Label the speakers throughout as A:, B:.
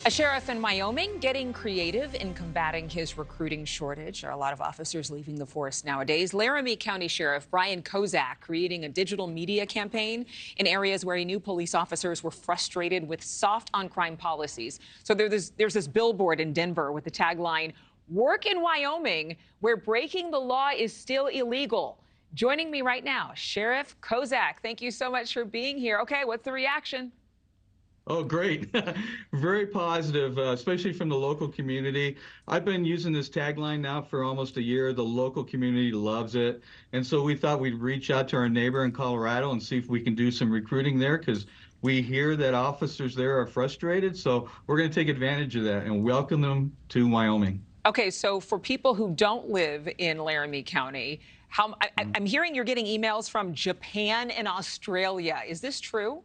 A: A sheriff in Wyoming getting creative in combating his recruiting shortage. There are a lot of officers leaving the force nowadays. Laramie County Sheriff Brian Kozak creating a digital media campaign in areas where he knew police officers were frustrated with soft on-crime policies. So there's this billboard in Denver with the tagline, "Work in Wyoming, where breaking the law is still illegal." Joining me right now, Sheriff Kozak. Thank you so much for being here. Okay, what's the reaction?
B: Oh, great. Very positive, especially from the local community. I've been using this tagline now for almost a year. The local community loves it. And so we thought we'd reach out to our neighbor in Colorado and see if we can do some recruiting there, because we hear that officers there are frustrated. So we're going to take advantage of that and welcome them to Wyoming.
A: Okay, so for people who don't live in Laramie County, I'm hearing you're getting emails from Japan and Australia. Is this true?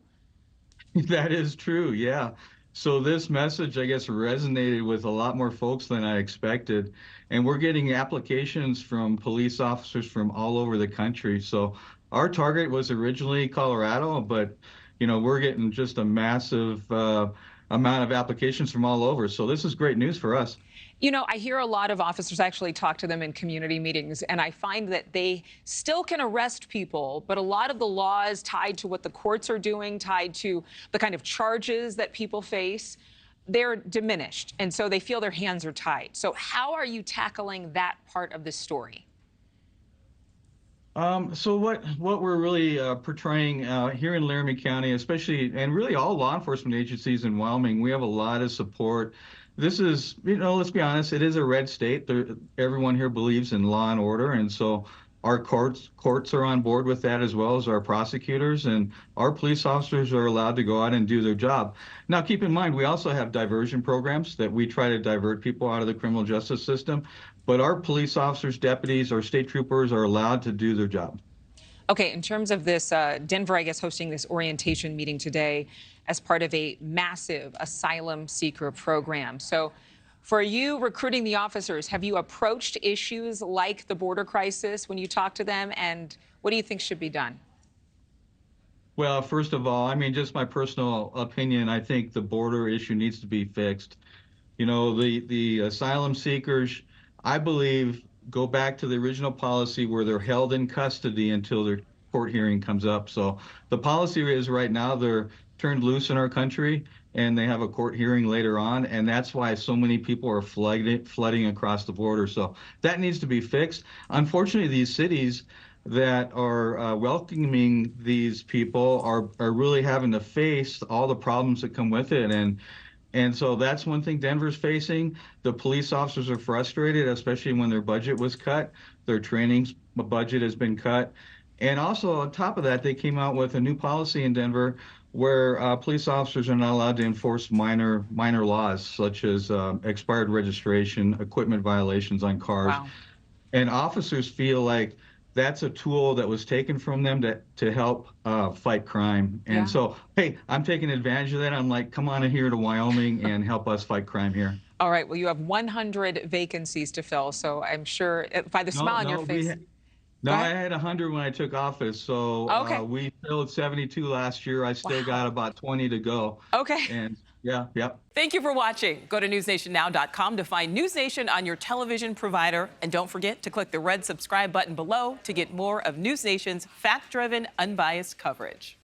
B: That is true, yeah. So this message, I guess, resonated with a lot more folks than I expected. And we're getting applications from police officers from all over the country. So our target was originally Colorado, but, we're getting just a massive amount of applications from all over. So this is great news for us.
A: I hear a lot of officers, actually talk to them in community meetings, and I find that they still can arrest people, but a lot of the laws tied to what the courts are doing, tied to the kind of charges that people face, they're diminished. And so they feel their hands are tied. So how are you tackling that part of the story?
B: So what we're really portraying here in Laramie County, especially, and really all law enforcement agencies in Wyoming, we have a lot of support. This is, let's be honest, it is a red state. Everyone here believes in law and order, and so our courts are on board with that, as well as our prosecutors, and our police officers are allowed to go out and do their job. Now, keep in mind, we also have diversion programs that we try to divert people out of the criminal justice system, but our police officers, deputies, our state troopers are allowed to do their job.
A: Okay, in terms of this, Denver, I guess, hosting this orientation meeting today as part of a massive asylum seeker program. So for you recruiting the officers, have you approached issues like the border crisis when you talk to them? And what do you think should be done?
B: Well, first of all, just my personal opinion, I think the border issue needs to be fixed. The asylum seekers, I believe, go back to the original policy where they're held in custody until their court hearing comes up. So the policy is right now they're turned loose in our country and they have a court hearing later on. And that's why so many people are flooding across the border. So that needs to be fixed. Unfortunately, these cities that are welcoming these people are really having to face all the problems that come with it. And so that's one thing Denver's facing. The police officers are frustrated, especially when their budget was cut. Their training budget has been cut. And also on top of that, they came out with a new policy in Denver where police officers are not allowed to enforce minor laws, such as expired registration, equipment violations on cars.
A: Wow.
B: And officers feel like that's a tool that was taken from them to help fight crime. And so, hey, I'm taking advantage of that. I'm like, come on in here to Wyoming and help us fight crime here.
A: All right. Well, you have 100 vacancies to fill. So I'm sure by the smile on your face.
B: I had 100 when I took office. So we filled 72 last year. I still got about 20 to go.
A: Okay.
B: And yeah.
A: Thank you for watching. Go to newsnationnow.com to find News Nation on your television provider. And don't forget to click the red subscribe button below to get more of News Nation's fact-driven, unbiased coverage.